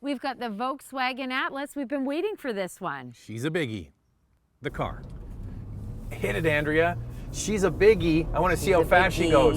We've got the Volkswagen Atlas. We've been waiting for this one. She's a biggie. The car. Hit it, Andrea. She's a biggie. I want to see how fast she goes.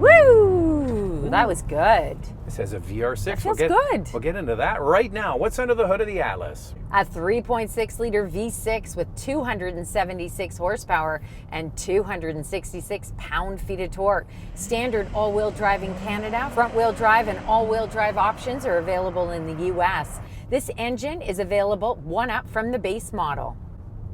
Woo! That was good. This has a VR6. That feels good. We'll get into that right now. What's under the hood of the Atlas? A 3.6-liter V6 with 276 horsepower and 266 pound-feet of torque. Standard all-wheel drive in Canada. Front-wheel drive and all-wheel drive options are available in the U.S. This engine is available one up from the base model.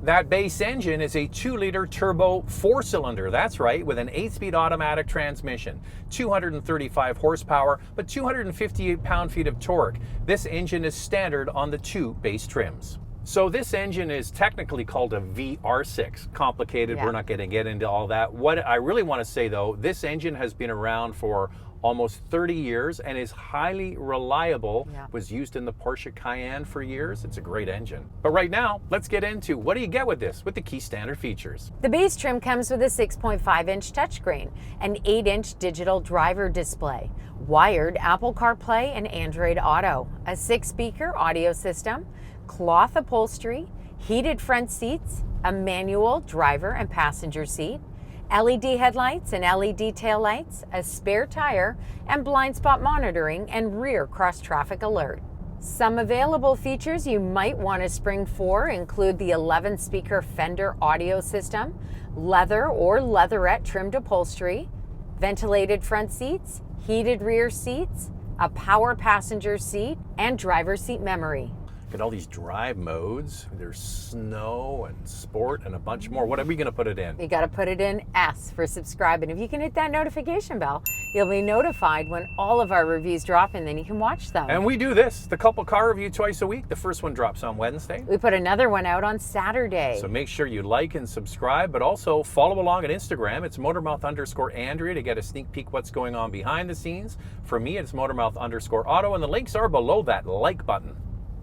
That base engine is a 2-liter turbo 4-cylinder, that's right, with an 8-speed automatic transmission, 235 horsepower, but 258 pound-feet of torque. This engine is standard on the 2 base trims. So this engine is technically called a VR6. Complicated, We're not going to get into all that. What I really want to say though, this engine has been around for almost 30 years and is highly reliable. Was used in the Porsche Cayenne for years. It's a great engine. But right now, let's get into what do you get with this, with the key standard features. The base trim comes with a 6.5-inch touchscreen, an 8-inch digital driver display, wired Apple CarPlay and Android Auto, a 6-speaker audio system, cloth upholstery, heated front seats, a manual driver and passenger seat, LED headlights and LED taillights, a spare tire, and blind spot monitoring and rear cross-traffic alert. Some available features you might want to spring for include the 11-speaker Fender audio system, leather or leatherette trimmed upholstery, ventilated front seats, heated rear seats, a power passenger seat, and driver's seat memory. Got all these drive modes. There's snow and sport and a bunch more. What are we going to put it in? You got to put it in S for subscribe. And if you can hit that notification bell, you'll be notified when all of our reviews drop, and then you can watch them. And we do this, the couple car review, twice a week. The first one drops on Wednesday. We put another one out on Saturday. So make sure you like and subscribe, but also follow along on Instagram. It's Motormouth_Andrea to get a sneak peek what's going on behind the scenes. For me, it's Motormouth_Auto, and the links are below that like button.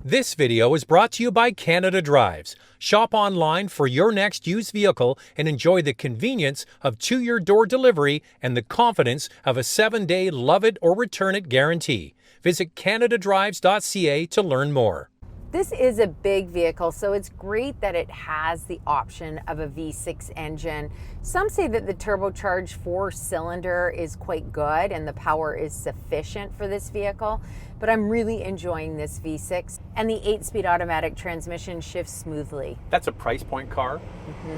This video is brought to you by Canada Drives. Shop online for your next used vehicle and enjoy the convenience of 2-year-door delivery and the confidence of a 7-day love it or return it guarantee. Visit canadadrives.ca to learn more. This is a big vehicle, so it's great that it has the option of a V6 engine. Some say that the turbocharged 4-cylinder is quite good and the power is sufficient for this vehicle, but I'm really enjoying this V6, and the 8-speed automatic transmission shifts smoothly. That's a price point car.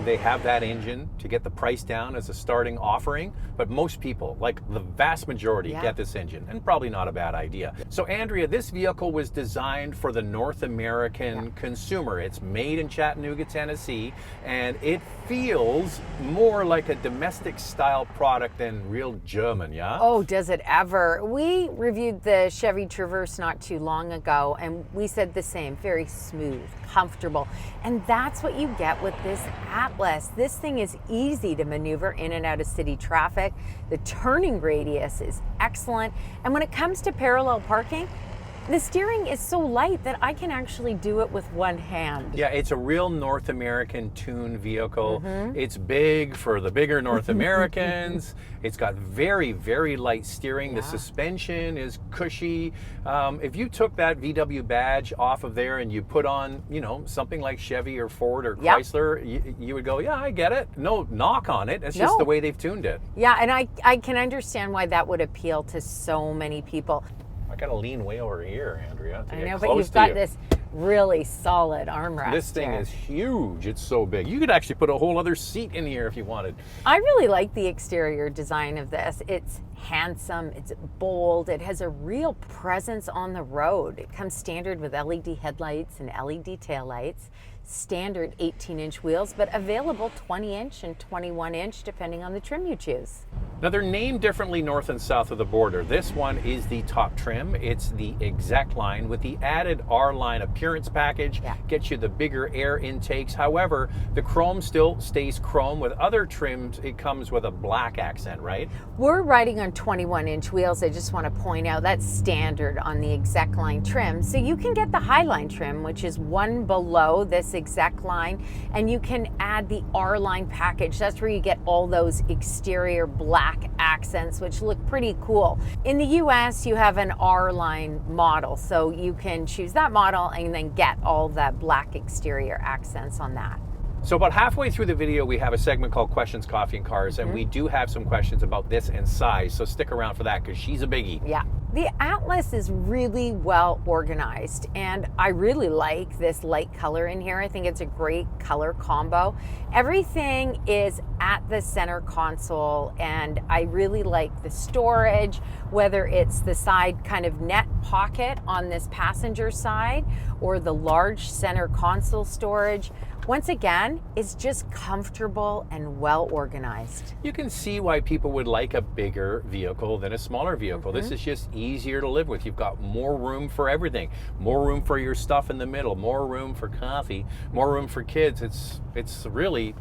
They have that engine to get the price down as a starting offering, but most people, like the vast majority, get this engine, and probably not a bad idea. So Andrea, this vehicle was designed for the North American consumer. It's made in Chattanooga, Tennessee, and it feels more like a domestic style product than real German, yeah? Oh, does it ever? We reviewed the Chevy Traverse not too long ago, and we said the same, very smooth, comfortable. And that's what you get with this Atlas. This thing is easy to maneuver in and out of city traffic. The turning radius is excellent. And when it comes to parallel parking, the steering is so light that I can actually do it with one hand. Yeah, it's a real North American tuned vehicle. It's big for the bigger North Americans. It's got very, very light steering. The suspension is cushy. If you took that VW badge off of there and you put on, you know, something like Chevy or Ford or Chrysler, you would go, yeah, I get it. No knock on it. It's just the way they've tuned it. Yeah, and I can understand why that would appeal to so many people. I gotta lean way over here, Andrea. I know, but you've got this really solid armrest. This thing is huge. It's so big. You could actually put a whole other seat in here if you wanted. I really like the exterior design of this. It's handsome, it's bold, it has a real presence on the road. It comes standard with LED headlights and LED taillights, standard 18-inch wheels, but available 20-inch and 21-inch depending on the trim you choose. Now they're named differently north and south of the border. This one is the top trim. It's the exec line with the added R-line appearance package. Gets you the bigger air intakes. However, the chrome still stays chrome. With other trims, it comes with a black accent, right? We're riding on 21-inch wheels. I just want to point out that's standard on the exec line trim. So you can get the Highline trim, which is one below this exec line, and you can add the R-line package. That's where you get all those exterior black black accents, which look pretty cool. In the US, you have an R-line model, so you can choose that model and then get all the black exterior accents on that. So about halfway through the video, we have a segment called Questions, Coffee, and Cars, and we do have some questions about this and size, so stick around for that because she's a biggie. Yeah. The Atlas is really well organized, and I really like this light color in here. I think it's a great color combo. Everything is at the center console, and I really like the storage, whether it's the side kind of net pocket on this passenger side or the large center console storage. Once again, it's just comfortable and well organized. You can see why people would like a bigger vehicle than a smaller vehicle. This is just easier to live with. You've got more room for everything. More room for your stuff in the middle, more room for coffee, more room for kids. It's really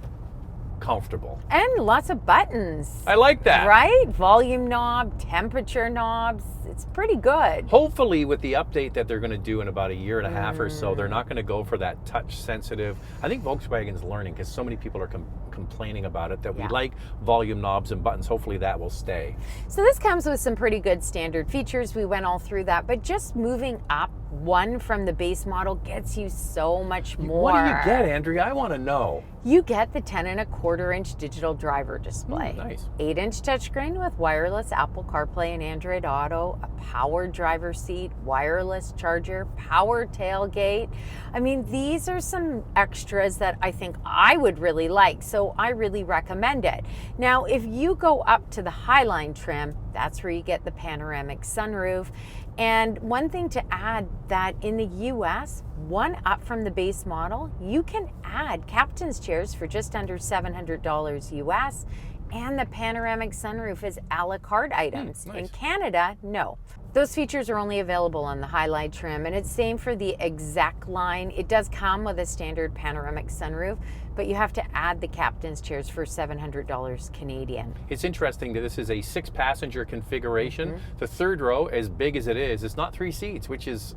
comfortable. And lots of buttons. I like that. Right? Volume knob, temperature knobs. It's pretty good. Hopefully with the update that they're going to do in about a year and a half or so, they're not going to go for that touch sensitive. I think Volkswagen's learning because so many people are complaining about it that we like volume knobs and buttons. Hopefully that will stay. So this comes with some pretty good standard features. We went all through that, but just moving up one from the base model gets you so much more. What do you get, Andrea? I want to know. You get the 10.25-inch digital driver display. Nice. 8-inch touchscreen with wireless Apple Carplay and Android Auto, a power driver seat, wireless charger, power tailgate. I mean, these are some extras that I think I would really like, so I really recommend it. Now, if you go up to the Highline trim, that's where you get the panoramic sunroof. And one thing to add, that in the US, one up from the base model, you can add captain's chairs for just under $700 US, and the panoramic sunroof is a la carte items. Nice. In Canada, no. Those features are only available on the Highline trim, and it's same for the exec line. It does come with a standard panoramic sunroof, but you have to add the captain's chairs for $700 Canadian. It's interesting that this is a 6-passenger configuration. The third row, as big as it is, not 3 seats, which is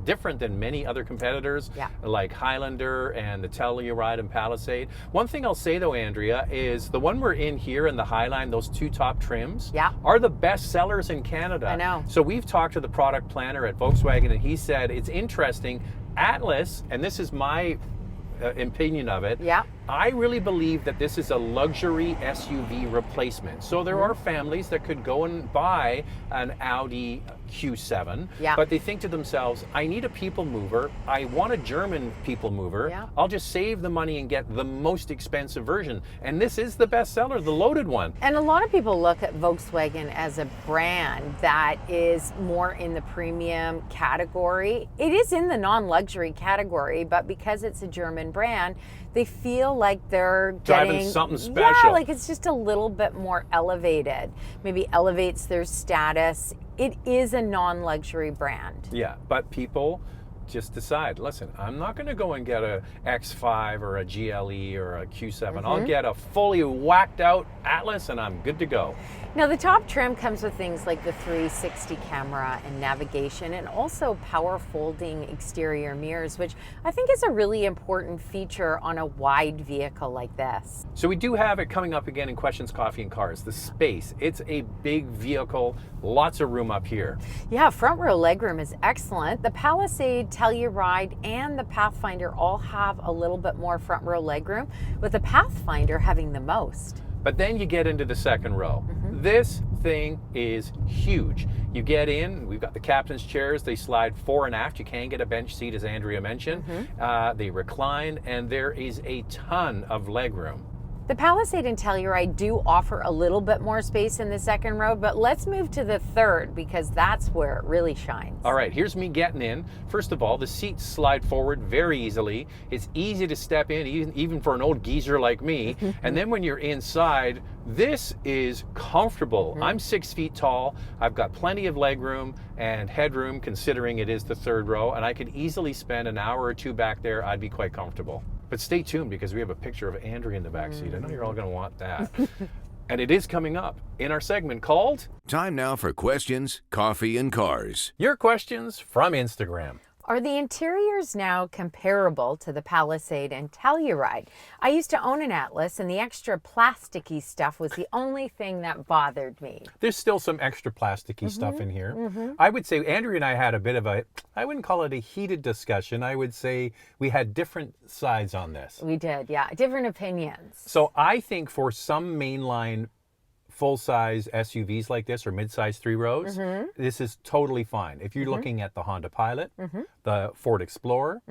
different than many other competitors like Highlander and the Telluride and Palisade. One thing I'll say though, Andrea, is the one we're in here in the Highline, those 2 top trims, are the best sellers in Canada. I know. So we've talked to the product planner at Volkswagen, and he said it's interesting. Atlas, and this is my opinion of it, I really believe that this is a luxury SUV replacement. So there are families that could go and buy an Audi Q7, but they think to themselves, I need a people mover. I want a German people mover. I'll just save the money and get the most expensive version. And this is the best seller, the loaded one. And a lot of people look at Volkswagen as a brand that is more in the premium category. It is in the non-luxury category, but because it's a German brand, they feel like they're driving something special. Yeah, like it's just a little bit more elevated. Maybe elevates their status. It is a non-luxury brand. Yeah, but people just decide, listen, I'm not going to go and get a X5 or a GLE or a Q7. I'll get a fully whacked out Atlas and I'm good to go. Now the top trim comes with things like the 360 camera and navigation, and also power folding exterior mirrors, which I think is a really important feature on a wide vehicle like this. So we do have it coming up again in Questions, Coffee, and Cars. The space, it's a big vehicle, lots of room up here. Yeah, front row legroom is excellent. The Palisade, Telluride, and the Pathfinder all have a little bit more front row legroom, with the Pathfinder having the most. But then you get into the second row. This thing is huge. You get in, we've got the captain's chairs, they slide fore and aft. You can get a bench seat, as Andrea mentioned. They recline, and there is a ton of legroom. The Palisade and Telluride do offer a little bit more space in the second row, but let's move to the third because that's where it really shines. All right, here's me getting in. First of all, the seats slide forward very easily. It's easy to step in, even for an old geezer like me. And then when you're inside, this is comfortable. I'm 6 feet tall. I've got plenty of legroom and headroom considering it is the third row, and I could easily spend an hour or two back there. I'd be quite comfortable. But stay tuned because we have a picture of Andrea in the back seat. I know you're all going to want that. And it is coming up in our segment called Time now for Questions, Coffee, and Cars. Your Questions from Instagram. Are the interiors now comparable to the Palisade and Telluride? I used to own an Atlas, and the extra plasticky stuff was the only thing that bothered me. There's still some extra plasticky stuff in here. I would say Andrea and I had a bit of a, I wouldn't call it a heated discussion. I would say we had different sides on this. We did, yeah. Different opinions. So I think for some mainline full-size SUVs like this or mid-size 3 rows, this is totally fine. If you're looking at the Honda Pilot, the Ford Explorer,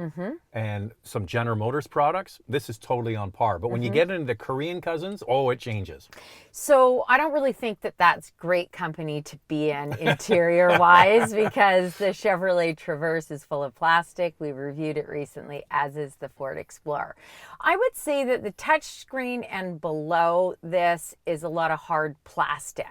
and some General Motors products, this is totally on par. But when you get into the Korean cousins, oh, it changes. So I don't really think that that's great company to be in interior-wise because the Chevrolet Traverse is full of plastic. We reviewed it recently, as is the Ford Explorer. I would say that the touchscreen and below this is a lot of hard plastic.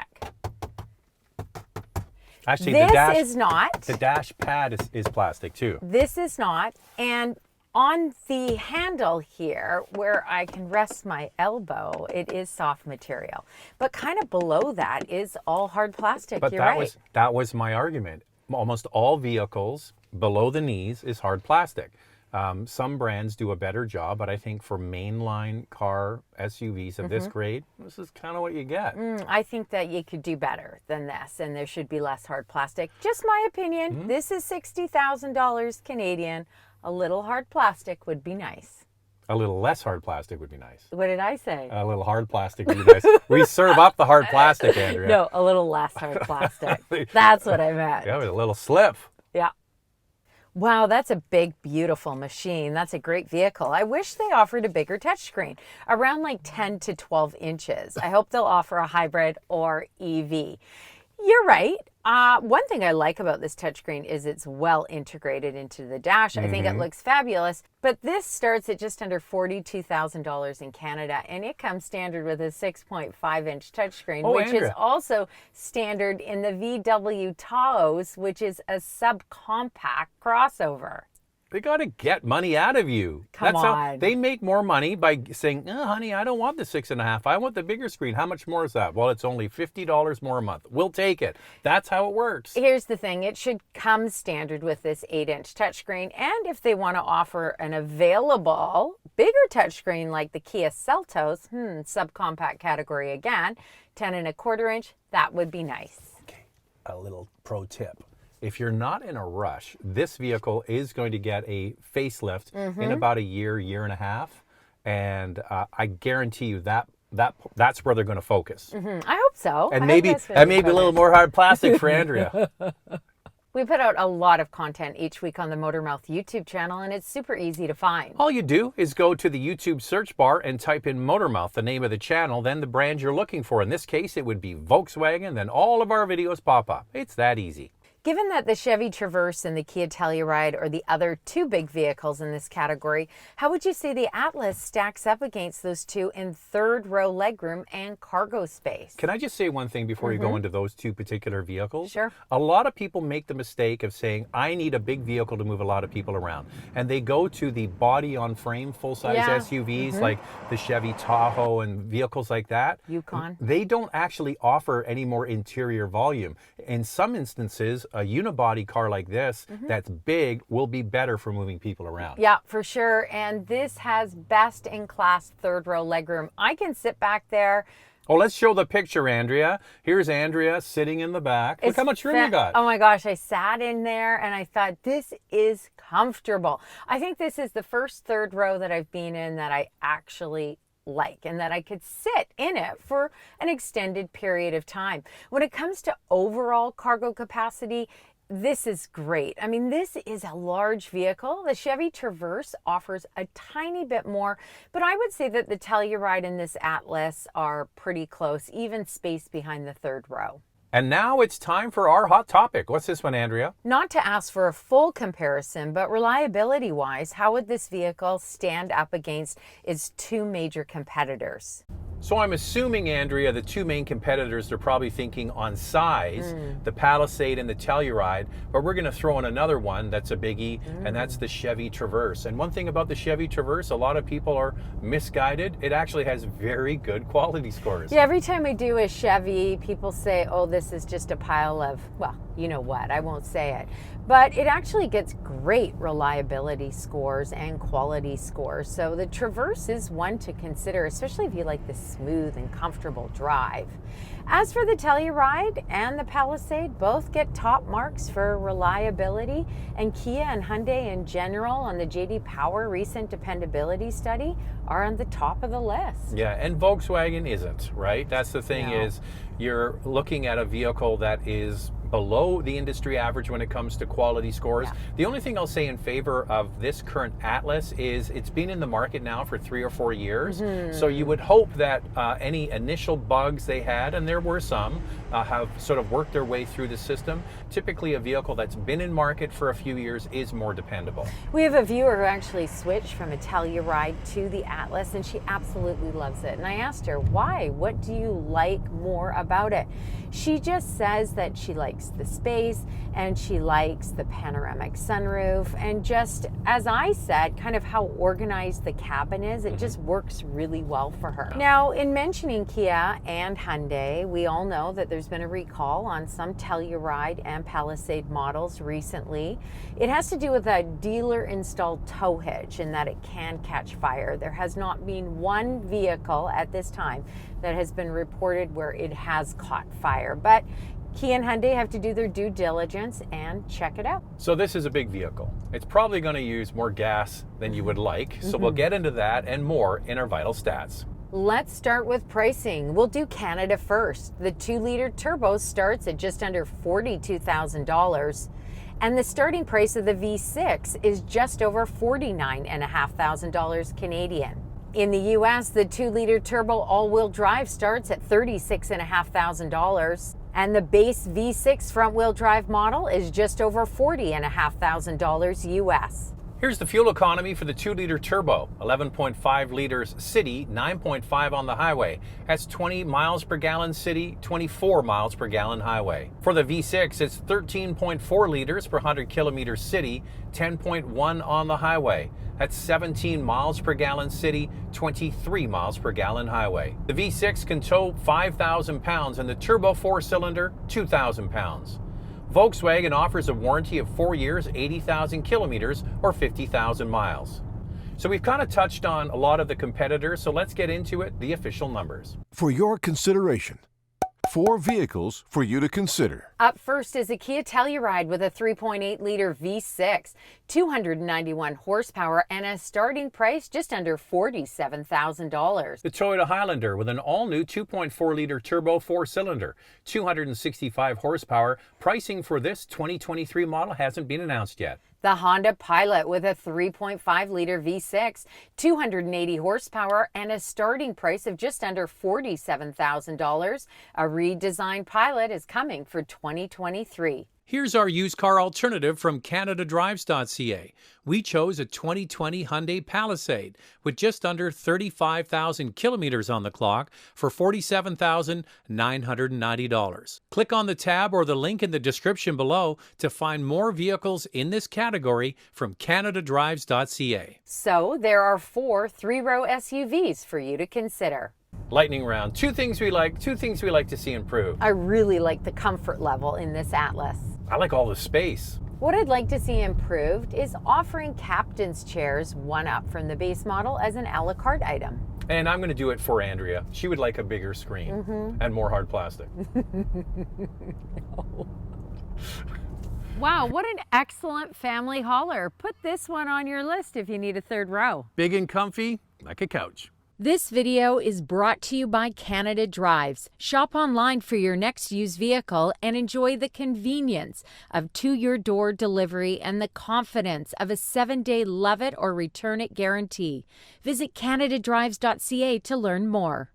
Actually, this is not. The dash pad is plastic too. This is not. And on the handle here, where I can rest my elbow, it is soft material. But kind of below that is all hard plastic. But You're right. that was my argument. Almost all vehicles below the knees is hard plastic. Some brands do a better job, but I think for mainline car SUVs of this grade, this is kind of what you get. I think that you could do better than this, and there should be less hard plastic. Just my opinion. This is $60,000 Canadian. A little hard plastic would be nice. A little less hard plastic would be nice. What did I say? A little hard plastic would be nice. We serve up the hard plastic, Andrea. No, a little less hard plastic. That's what I meant. Yeah, with a little slip. Yeah. Wow, that's a big, beautiful machine. That's a great vehicle. I wish they offered a bigger touchscreen, around like 10 to 12 inches. I hope they'll offer a hybrid or EV. You're right. One thing I like about this touchscreen is it's well integrated into the dash. I think it looks fabulous. But this starts at just under $42,000 in Canada, and it comes standard with a 6.5-inch touchscreen, which is also standard in the VW Taos, which is a subcompact crossover. They got to get money out of you. Come on. They make more money by saying, oh, honey, I don't want the 6.5. I want the bigger screen. How much more is that? Well, it's only $50 more a month. We'll take it. That's how it works. Here's the thing. It should come standard with this 8-inch touchscreen. And if they want to offer an available bigger touchscreen like the Kia Seltos, subcompact category again, 10.25 inch, that would be nice. Okay, a little pro tip. If you're not in a rush, this vehicle is going to get a facelift in about a year and a half. And I guarantee you that's where they're going to focus. I hope so. And maybe a little more hard plastic for Andrea. We put out a lot of content each week on the Motormouth YouTube channel, and it's super easy to find. All you do is go to the YouTube search bar and type in Motormouth, the name of the channel, then the brand you're looking for. In this case, it would be Volkswagen, then all of our videos pop up. It's that easy. Given that the Chevy Traverse and the Kia Telluride are the other two big vehicles in this category, how would you say the Atlas stacks up against those two in third row legroom and cargo space? Can I just say one thing before you go into those two particular vehicles? Sure. A lot of people make the mistake of saying, I need a big vehicle to move a lot of people around. And they go to the body-on-frame full-size SUVs like the Chevy Tahoe and vehicles like that. Yukon. They don't actually offer any more interior volume. In some instances, a unibody car like this that's big will be better for moving people around. Yeah, for sure. And this has best in class third row legroom. I can sit back there. Oh, let's show the picture, Andrea. Here's Andrea sitting in the back. Look how much room you got. Oh my gosh, I sat in there and I thought, this is comfortable. I think this is the first third row that I've been in that I actually like and that I could sit in it for an extended period of time. When it comes to overall cargo capacity, this is great. I mean, this is a large vehicle. The Chevy Traverse offers a tiny bit more, but I would say that the Telluride and this Atlas are pretty close, even space behind the third row. And now it's time for our hot topic. What's this one, Andrea? Not to ask for a full comparison, but reliability-wise, how would this vehicle stand up against its two major competitors? So I'm assuming, Andrea, the two main competitors are probably thinking on size, the Palisade and the Telluride, but we're going to throw in another one that's a biggie, and that's the Chevy Traverse. And one thing about the Chevy Traverse, a lot of people are misguided. It actually has very good quality scores. Yeah, every time I do a Chevy, people say, oh, this is just a pile of, well, you know what, I won't say it. But it actually gets great reliability scores and quality scores. So the Traverse is one to consider, especially if you like the smooth and comfortable drive. As for the Telluride and the Palisade, both get top marks for reliability, and Kia and Hyundai in general on the J.D. Power recent dependability study are on the top of the list. Yeah, and Volkswagen isn't, right? That's the thing. No. Is you're looking at a vehicle that is below the industry average when it comes to quality scores. Yeah. The only thing I'll say in favor of this current Atlas is it's been in the market now for 3 or 4 years. So you would hope that any initial bugs they had, and there were some, have sort of worked their way through the system. Typically a vehicle that's been in market for a few years is more dependable. We have a viewer who actually switched from a Telluride to the Atlas, and she absolutely loves it. And I asked her, why? What do you like more about it? She just says that she likes the space and she likes the panoramic sunroof, and just, as I said, kind of how organized the cabin is. It just works really well for her. Now, in mentioning Kia and Hyundai, we all know that there's been a recall on some Telluride and Palisade models recently. It has to do with a dealer installed tow hitch and that it can catch fire. There has not been one vehicle at this time that has been reported where it has caught fire, but Kia and Hyundai have to do their due diligence and check it out. So this is a big vehicle. It's probably going to use more gas than you would like. So we'll get into that and more in our vital stats. Let's start with pricing. We'll do Canada first. The 2-liter turbo starts at just under $42,000. And the starting price of the V6 is just over $49,500 Canadian. In the US, the 2-liter turbo all-wheel drive starts at $36,500. And the base V6 front-wheel drive model is just over $40,500 US. Here's the fuel economy for the 2-liter turbo. 11.5 liters city, 9.5 on the highway. That's 20 miles per gallon city, 24 miles per gallon highway. For the V6, it's 13.4 liters per 100 kilometers city, 10.1 on the highway. That's 17 miles per gallon city, 23 miles per gallon highway. The V6 can tow 5,000 pounds and the turbo 4-cylinder 2,000 pounds. Volkswagen offers a warranty of 4 years, 80,000 kilometers, or 50,000 miles. So we've kind of touched on a lot of the competitors, so let's get into it, the official numbers. For your consideration, 4 vehicles for you to consider. Up first is a Kia Telluride with a 3.8-liter V6, 291 horsepower, and a starting price just under $47,000. The Toyota Highlander with an all-new 2.4-liter turbo 4-cylinder, 265 horsepower. Pricing for this 2023 model hasn't been announced yet. The Honda Pilot with a 3.5-liter V6, 280 horsepower, and a starting price of just under $47,000. A redesigned Pilot is coming for 2023. Here's our used car alternative from CanadaDrives.ca. We chose a 2020 Hyundai Palisade with just under 35,000 kilometers on the clock for $47,990. Click on the tab or the link in the description below to find more vehicles in this category from CanadaDrives.ca. So there are 4 3-row SUVs for you to consider. Lightning round. Two things we like to see improved. I really like the comfort level in this Atlas. I like all the space. What I'd like to see improved is offering captain's chairs one up from the base model as an a la carte item. And I'm going to do it for Andrea. She would like a bigger screen and more hard plastic. Wow, what an excellent family hauler. Put this one on your list if you need a 3rd row. Big and comfy, like a couch. This video is brought to you by Canada Drives. Shop online for your next used vehicle and enjoy the convenience of to-your-door delivery and the confidence of a 7-day love it or return it guarantee. Visit CanadaDrives.ca to learn more.